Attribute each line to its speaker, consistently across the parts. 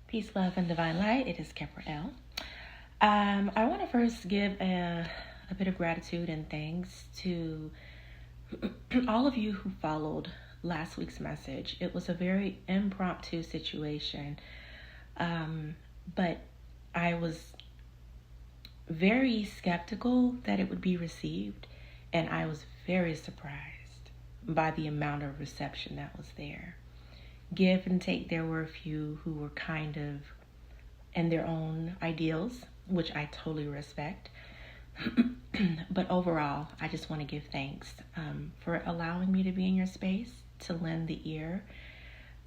Speaker 1: Peace, love, and divine light. It is Caprielle. I want to first give a bit of gratitude and thanks to all of you who followed last week's message. It was a very impromptu situation, but I was very skeptical that it would be received, and I was very surprised by the amount of reception that was there. Give and take, there were a few who were kind of in their own ideals, which I totally respect. But overall, I just want to give thanks for allowing me to be in your space, to lend the ear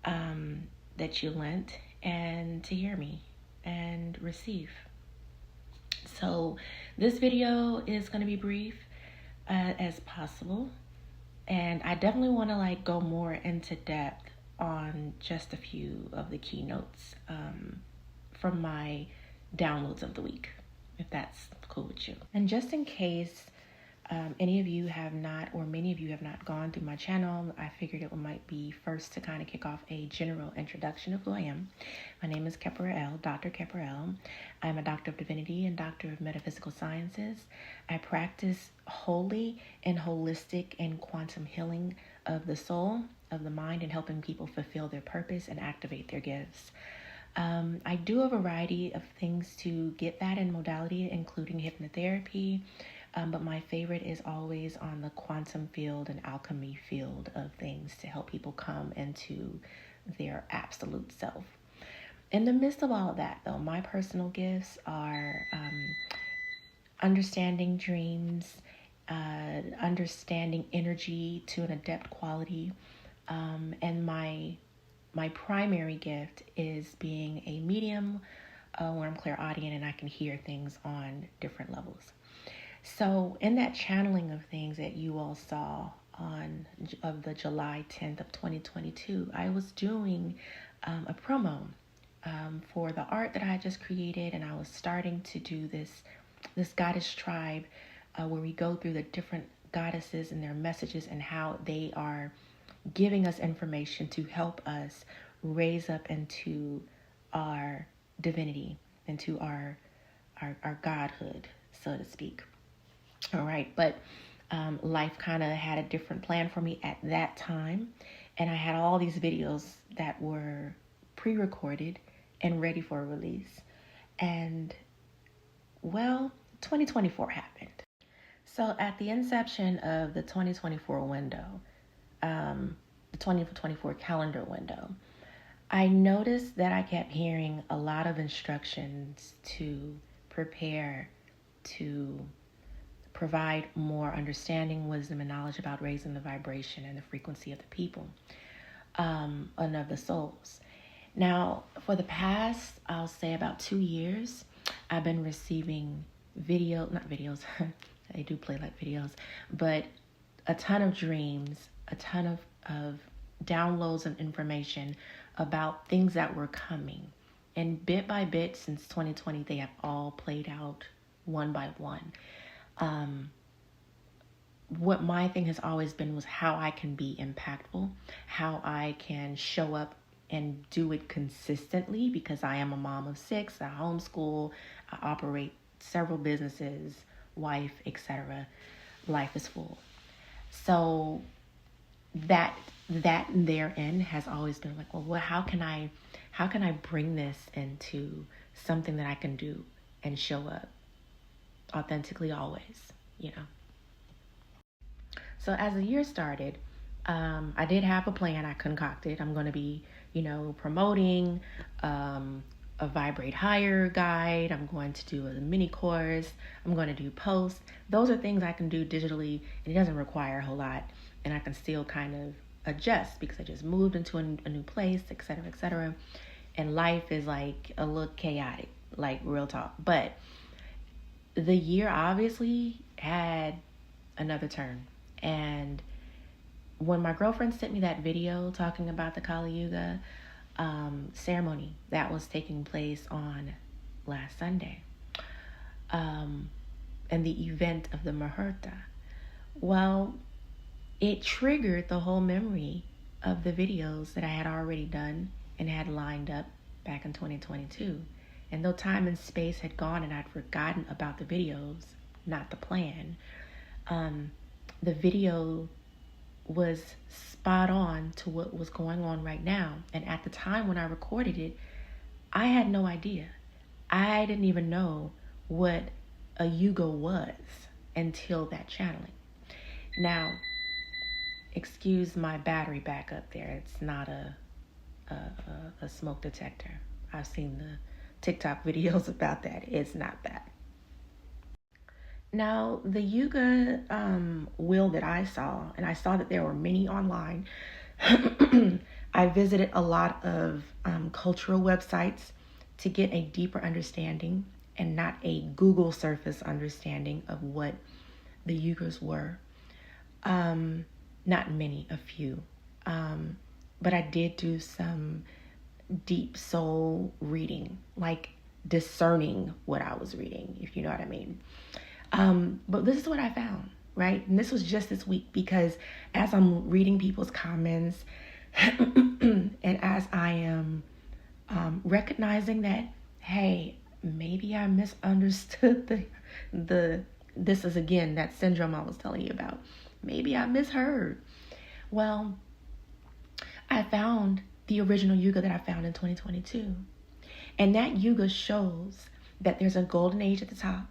Speaker 1: that you lent, and to hear me and receive. So this video is going to be brief as possible, and I definitely want to go more into depth on just a few of the keynotes from my downloads of the week, if that's cool with you. And just in case any of you have not, or many of you have not gone through my channel, I figured it might be first to kind of kick off a general introduction of who I am. My name is Caprielle, Dr. Caprielle. I'm a doctor of divinity and doctor of metaphysical sciences. I practice wholly and holistic and quantum healing of the soul, of the mind, and helping people fulfill their purpose and activate their gifts. I do a variety of things to get that in modality, including hypnotherapy, but my favorite is always on the quantum field and alchemy field of things to help people come into their absolute self. In the midst of all of that, though, my personal gifts are understanding dreams, understanding energy to an adept quality, and my primary gift is being a medium where I'm clairaudient and I can hear things on different levels. So in that channeling of things that you all saw of the July 10th of 2022, I was doing a promo for the art that I just created, and I was starting to do this goddess tribe where we go through the different goddesses and their messages and how they are giving us information to help us raise up into our divinity, into our godhood, so to speak. All right, but life kind of had a different plan for me at that time, and I had all these videos that were pre-recorded and ready for release. And well, 2024 happened. So at the inception of the 2024 window, the 2024 calendar window, I noticed that I kept hearing a lot of instructions to prepare, to provide more understanding, wisdom, and knowledge about raising the vibration and the frequency of the people and of the souls. Now, for the past, I'll say about 2 years, I've been receiving they do play like videos, but a ton of dreams, a ton of downloads and information about things that were coming. And bit by bit, since 2020, they have all played out one by one. What my thing has always been was how I can be impactful, how I can show up and do it consistently, because I am a mom of 6, I homeschool, I operate several businesses, wife, etc. Life is full. So that therein has always been like, well, how can I bring this into something that I can do and show up authentically always, So as the year started, I did have a plan I concocted. I'm going to be, promoting a Vibrate Higher guide. I'm going to do a mini course. I'm going to do posts. Those are things I can do digitally, and it doesn't require a whole lot, and I can still kind of adjust because I just moved into a new place, etc., etc. And life is like a little chaotic, like real talk. But the year obviously had another turn. And when my girlfriend sent me that video talking about the Kali Yuga ceremony that was taking place on last Sunday, and the event of the Muhurta, well, it triggered the whole memory of the videos that I had already done and had lined up back in 2022. And though time and space had gone and I'd forgotten about the videos, not the plan, the video was spot on to what was going on right now. And at the time when I recorded it, I had no idea. I didn't even know what a Yuga was until that channeling. Now, excuse my battery backup there. It's not a smoke detector. I've seen the TikTok videos about that. It's not that. Now, the Yuga wheel that I saw, and I saw that there were many online. I visited a lot of cultural websites to get a deeper understanding and not a Google surface understanding of what the Yugas were. Not many, a few. But I did do some deep soul reading, like discerning what I was reading, if you know what I mean. But this is what I found, right? And this was just this week, because as I'm reading people's comments and as I am recognizing that, hey, maybe I misunderstood this is again that syndrome I was telling you about. Maybe I misheard. Well, I found the original Yuga that I found in 2022. And that Yuga shows that there's a golden age at the top.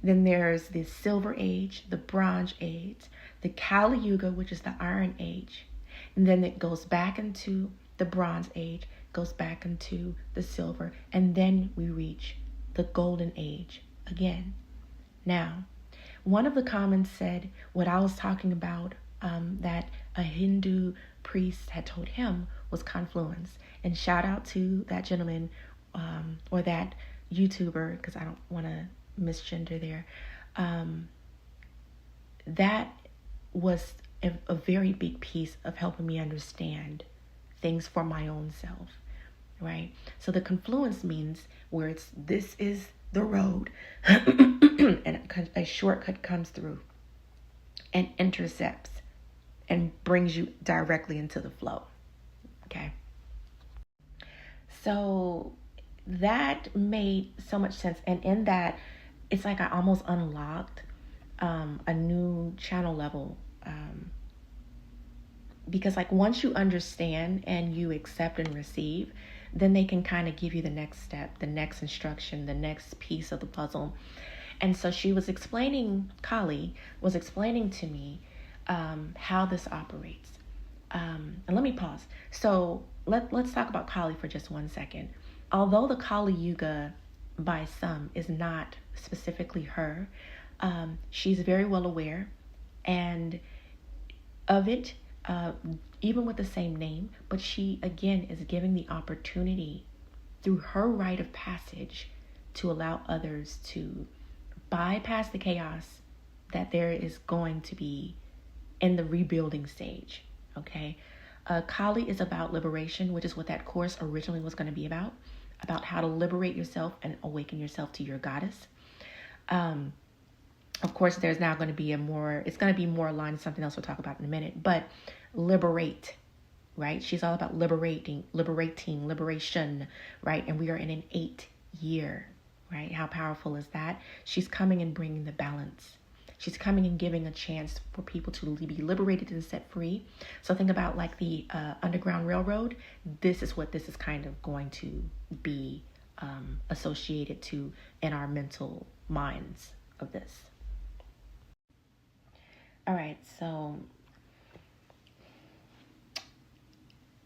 Speaker 1: Then there's the silver age, the bronze age, the Kali Yuga, which is the iron age. And then it goes back into the bronze age, goes back into the silver, and then we reach the golden age again. Now, one of the comments said what I was talking about, that a Hindu priest had told him was confluence. And shout out to that gentleman or that YouTuber, because I don't want to misgender there. That was a very big piece of helping me understand things for my own self, right? So the confluence means where this is the road and a shortcut comes through and intercepts and brings you directly into the flow. Okay. So that made so much sense. And in that, it's like I almost unlocked a new channel level. Because like once you understand and you accept and receive, then they can kind of give you the next step, the next instruction, the next piece of the puzzle. And so she was explaining, Kali was explaining to me how this operates. And let me pause. So let's talk about Kali for just 1 second. Although the Kali Yuga by some is not specifically her, she's very well aware and of it, even with the same name, but she again is giving the opportunity through her rite of passage to allow others to bypass the chaos that there is going to be in the rebuilding stage. Okay. Kali is about liberation, which is what that course originally was going to be about how to liberate yourself and awaken yourself to your goddess. Of course, there's now going to be it's going to be more aligned to something else we'll talk about in a minute, but liberate, right? She's all about liberating, liberation, right? And we are in an 8th year, right? How powerful is that? She's coming and bringing the balance. She's coming and giving a chance for people to be liberated and set free. So think about like the Underground Railroad. This is what this is kind of going to be associated to in our mental minds of this. All right, so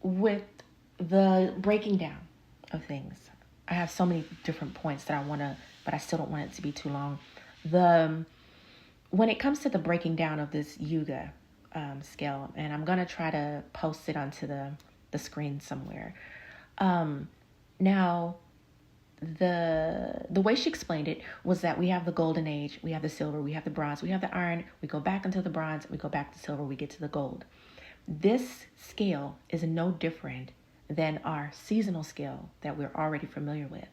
Speaker 1: with the breaking down of things, I have so many different points that I want to, but I still don't want it to be too long. When it comes to the breaking down of this Yuga scale, and I'm going to try to post it onto the screen somewhere. Now, the way she explained it was that we have the golden age, we have the silver, we have the bronze, we have the iron, we go back into the bronze, we go back to silver, we get to the gold. This scale is no different than our seasonal scale that we're already familiar with,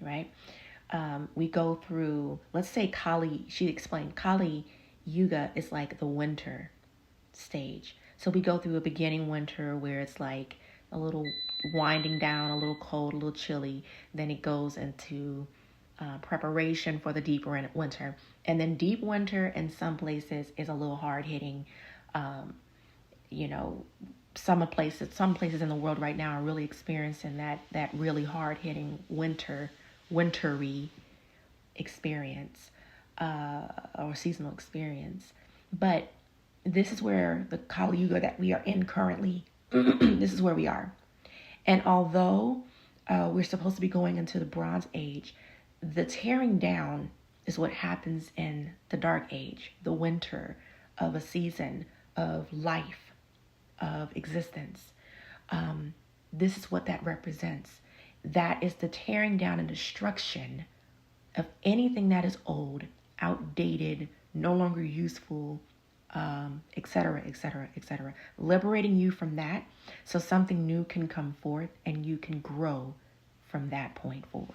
Speaker 1: right? We go through, let's say Kali, she explained, Kali Yuga is like the winter stage. So we go through a beginning winter where it's like a little winding down, a little cold, a little chilly. Then it goes into preparation for the deep winter. And then deep winter in some places is a little hard hitting. Some places in the world right now are really experiencing that really hard hitting wintry experience, or seasonal experience. But this is where the Kali Yuga that we are in currently, this is where we are. And although we're supposed to be going into the Bronze Age, the tearing down is what happens in the Dark Age, the winter of a season of life, of existence. This is what that represents. That is the tearing down and destruction of anything that is old, outdated, no longer useful, etc., etc., etc. Liberating you from that so something new can come forth and you can grow from that point forward.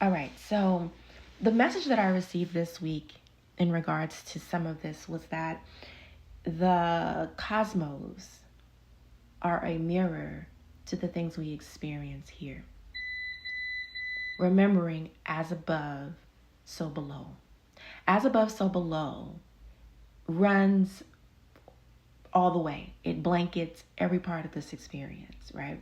Speaker 1: All right, so the message that I received this week in regards to some of this was that the cosmos are a mirror to the things we experience here. Remembering, as above, so below. As above, so below runs all the way. It blankets every part of this experience, right?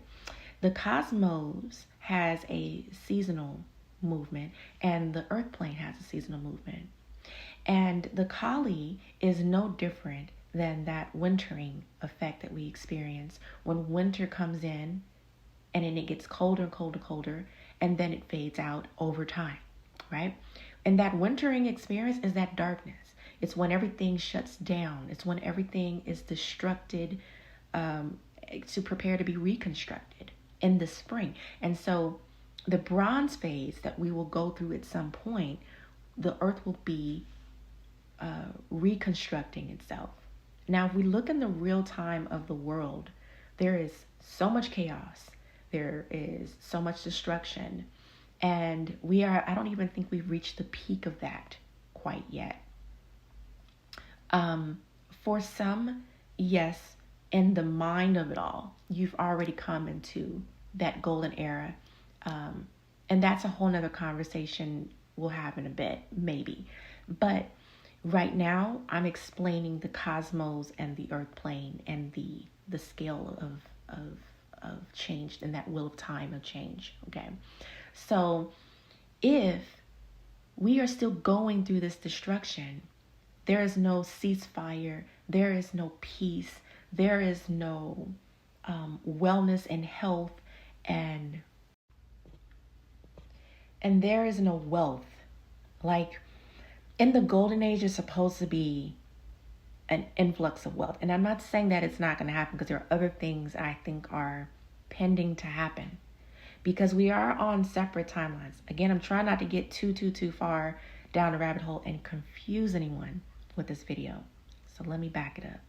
Speaker 1: The cosmos has a seasonal movement, and the earth plane has a seasonal movement. And the Kali is no different than that wintering effect that we experience when winter comes in and then it gets colder and colder, colder, and then it fades out over time, right? And that wintering experience is that darkness. It's when everything shuts down. It's when everything is destructed to prepare to be reconstructed in the spring. And so the bronze phase that we will go through at some point, the earth will be reconstructing itself. Now, if we look in the real time of the world, there is so much chaos. There is so much destruction. And I don't even think we've reached the peak of that quite yet. For some, yes, in the mind of it all, you've already come into that golden era. And that's a whole nother conversation we'll have in a bit, maybe. But right now, I'm explaining the cosmos and the earth plane and the scale of change and that wheel of time of change, okay? So if we are still going through this destruction, there is no ceasefire, there is no peace, there is no wellness and health, and there is no wealth. Like, in the golden age is supposed to be an influx of wealth. And I'm not saying that it's not going to happen, because there are other things I think are pending to happen, because we are on separate timelines. Again, I'm trying not to get too far down the rabbit hole and confuse anyone with this video. So let me back it up.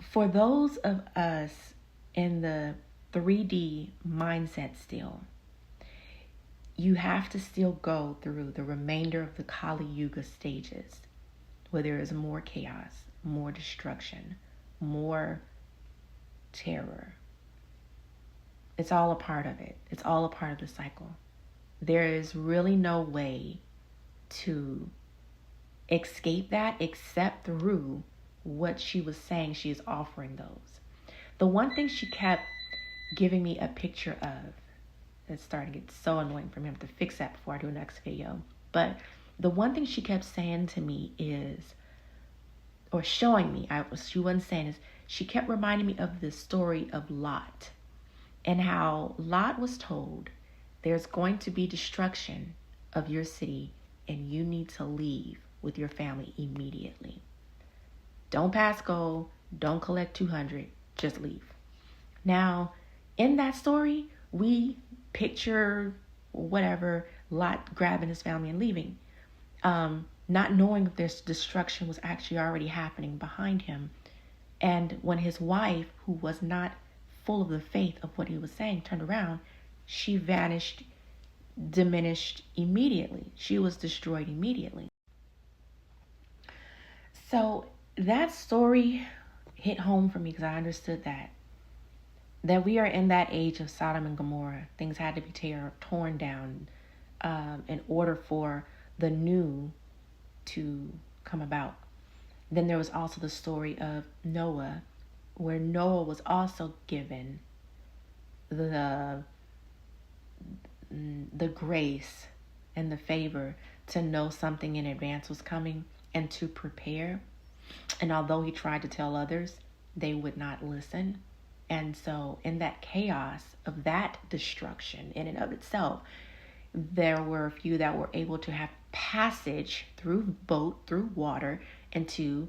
Speaker 1: For those of us in the 3D mindset still, you have to still go through the remainder of the Kali Yuga stages, where there is more chaos, more destruction, more terror. It's all a part of it. It's all a part of the cycle. There is really no way to escape that except through what she was saying she is offering those. The one thing she kept giving me a picture of, it's starting to get so annoying for me. I have to fix that before I do the next video. But the one thing she kept saying to me is, or showing me, she wasn't saying is, she kept reminding me of the story of Lot, and how Lot was told, there's going to be destruction of your city and you need to leave with your family immediately. Don't pass go, don't collect 200, just leave. Now, in that story, we picture whatever, Lot grabbing his family and leaving, not knowing that this destruction was actually already happening behind him. And when his wife, who was not full of the faith of what he was saying, turned around, she vanished, diminished immediately. She was destroyed immediately. So that story hit home for me because I understood that we are in that age of Sodom and Gomorrah. Things had to be torn down in order for the new to come about. Then there was also the story of Noah, where Noah was also given the grace and the favor to know something in advance was coming and to prepare. And although he tried to tell others, they would not listen. And so in that chaos of that destruction in and of itself, there were a few that were able to have passage through boat, through water, into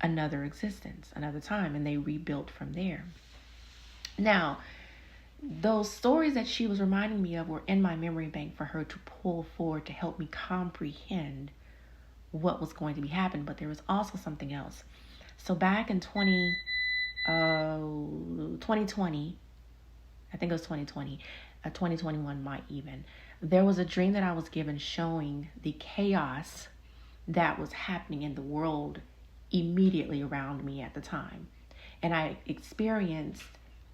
Speaker 1: another existence, another time, and they rebuilt from there. Now, those stories that she was reminding me of were in my memory bank for her to pull forward to help me comprehend what was going to be happening. But there was also something else. So back in 2020, I think it was 2020, 2021 might even, there was a dream that I was given showing the chaos that was happening in the world immediately around me at the time. And I experienced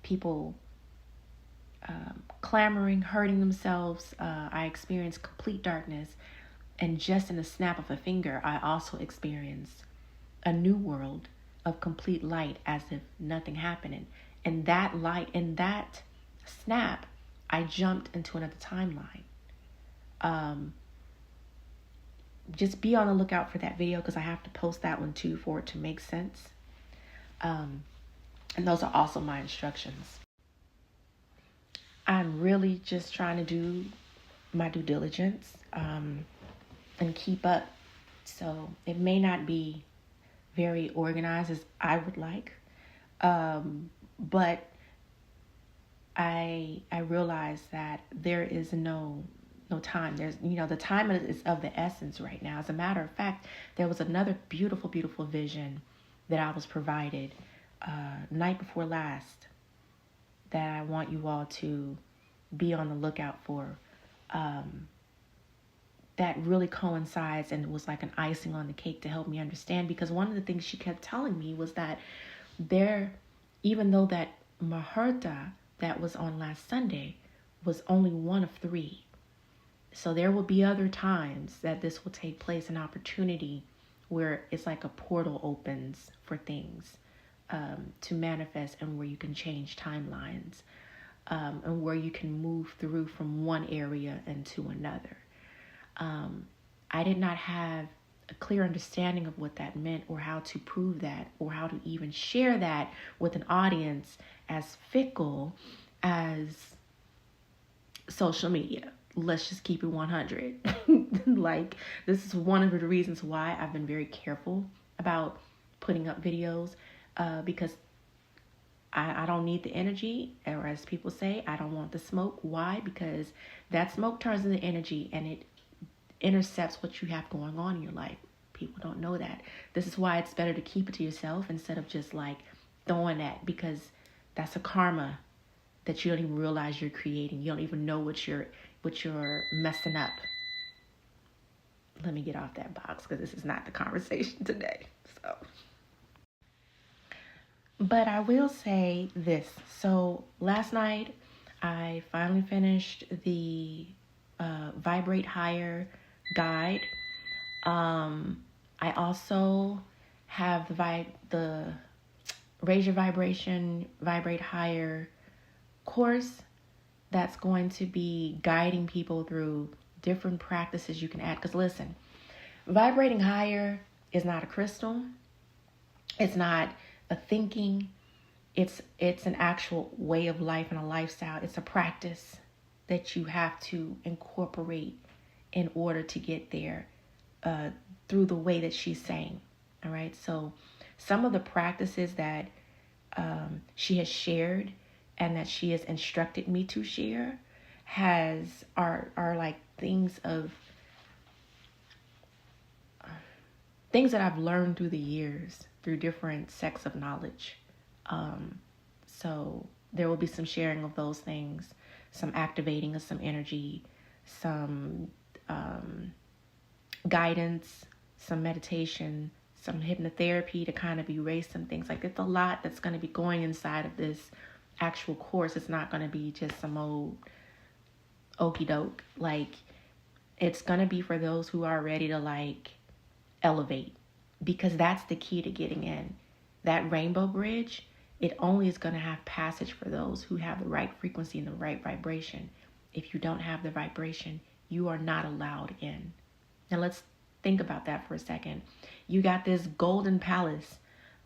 Speaker 1: people clamoring, hurting themselves. I experienced complete darkness. And just in the snap of a finger, I also experienced a new world of complete light as if nothing happened. And that light, in that snap, I jumped into another timeline. Just be on the lookout for that video because I have to post that one too for it to make sense. And those are also my instructions. I'm really just trying to do my due diligence and keep up. So it may not be very organized as I would like, but I realize that there is no time. There's, the time is of the essence right now. As a matter of fact, there was another beautiful, beautiful vision that I was provided night before last that I want you all to be on the lookout for. That really coincides and was like an icing on the cake to help me understand, because one of the things she kept telling me was that even though that Muhurta that was on last Sunday was only one of 3. So there will be other times that this will take place, an opportunity where it's like a portal opens for things to manifest, and where you can change timelines and where you can move through from one area into another. I did not have a clear understanding of what that meant, or how to prove that, or how to even share that with an audience as fickle as social media. Let's just keep it 100. Like, this is one of the reasons why I've been very careful about putting up videos, because I don't need the energy, or as people say, I don't want the smoke. Why? Because that smoke turns into energy, and it intercepts what you have going on in your life. People don't know that. This is why it's better to keep it to yourself instead of just like throwing that, because that's a karma that you don't even realize you're creating. You don't even know what you're messing up. Let me get off that box because this is not the conversation today. But I will say this. So last night I finally finished the Vibrate Higher guide. I also have the Raise Your Vibration, Vibrate Higher course that's going to be guiding people through different practices you can add. Because listen, vibrating higher is not a crystal. It's not a thinking. It's an actual way of life and a lifestyle. It's a practice that you have to incorporate in order to get there through the way that she's saying. All right. So some of the practices that she has shared and that she has instructed me to share are like things that I've learned through the years, through different sects of knowledge. So there will be some sharing of those things, some activating of some energy, some guidance, some meditation, some hypnotherapy to kind of erase some things. Like, it's a lot that's going to be going inside of this actual course. It's not going to be just some old okie doke. Like, it's going to be for those who are ready to like elevate, because that's the key to getting in. That rainbow bridge, it only is going to have passage for those who have the right frequency and the right vibration. If you don't have the vibration, you are not allowed in. Now let's think about that for a second. You got this golden palace.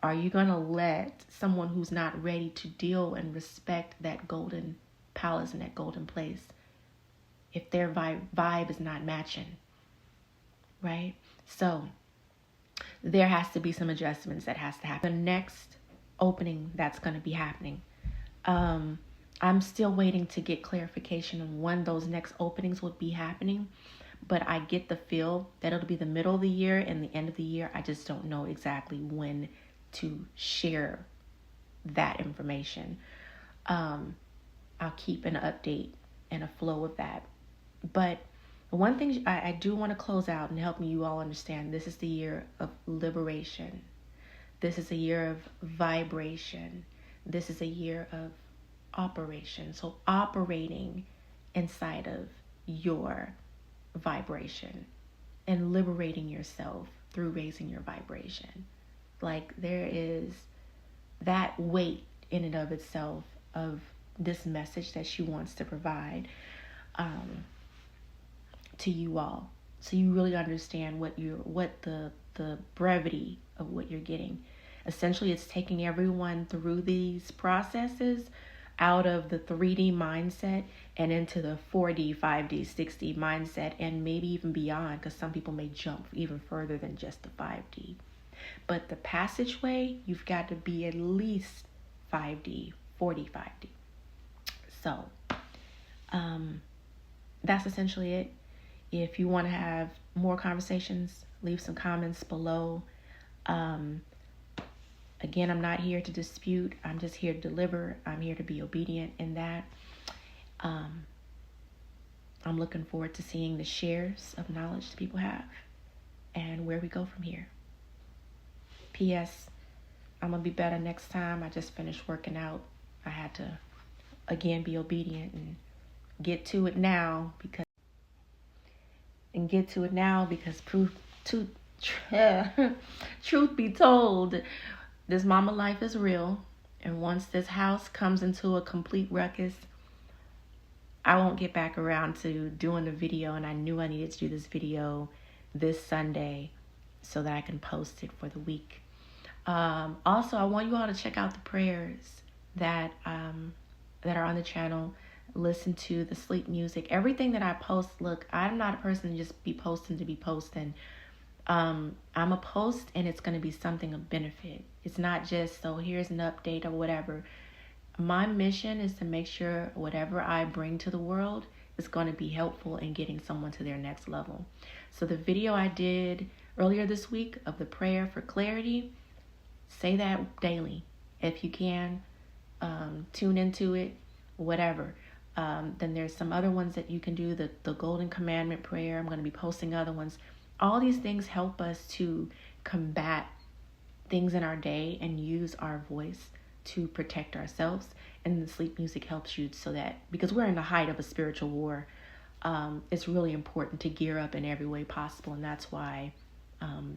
Speaker 1: Are you going to let someone who's not ready to deal and respect that golden palace and that golden place, if their vibe is not matching, right? So there has to be some adjustments that has to happen. The next opening that's going to be happening, I'm still waiting to get clarification on when those next openings would be happening, but I get the feel that it'll be the middle of the year and the end of the year. I just don't know exactly when to share that information. I'll keep an update and a flow of that. But one thing I do want to close out and help you all understand, this is the year of liberation. This is a year of vibration. This is a year of operation. So operating inside of your vibration and liberating yourself through raising your vibration. Like, there is that weight in and of itself of this message that she wants to provide to you all, so you really understand what the brevity of what you're getting. Essentially, it's taking everyone through these processes out of the 3D mindset and into the 4D, 5D, 6D mindset, and maybe even beyond, because some people may jump even further than just the 5D. But the passageway, you've got to be at least 5D, 4D, 5D. So that's essentially it. If you want to have more conversations, leave some comments below. Again, I'm not here to dispute. I'm just here to deliver. I'm here to be obedient in that. I'm looking forward to seeing the shares of knowledge that people have and where we go from here. P.S. I'm going to be better next time. I just finished working out. I had to, again, be obedient and get to it now because truth be told, this mama life is real. And once this house comes into a complete ruckus, I won't get back around to doing the video. And I knew I needed to do this video this Sunday so that I can post it for the week. Also, I want you all to check out the prayers that are on the channel. Listen to the sleep music. Everything that I post, look, I'm not a person to just be posting to be posting. I'm a post and it's going to be something of benefit. It's not just, so here's an update or whatever. My mission is to make sure whatever I bring to the world is going to be helpful in getting someone to their next level. So the video I did earlier this week of the prayer for clarity, say that daily if you can. Tune into it, whatever. Then there's some other ones that you can do, the Golden Commandment prayer. I'm going to be posting other ones. All these things help us to combat things in our day and use our voice to protect ourselves. And the sleep music helps you so that, because we're in the height of a spiritual war, it's really important to gear up in every way possible. And that's why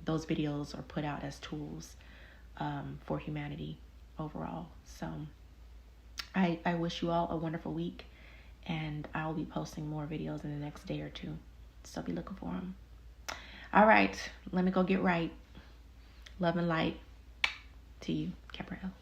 Speaker 1: those videos are put out as tools for humanity overall. So I wish you all a wonderful week, and I'll be posting more videos in the next day or two. So be looking for them. All right, let me go get right. Love and light to you, Gabrielle.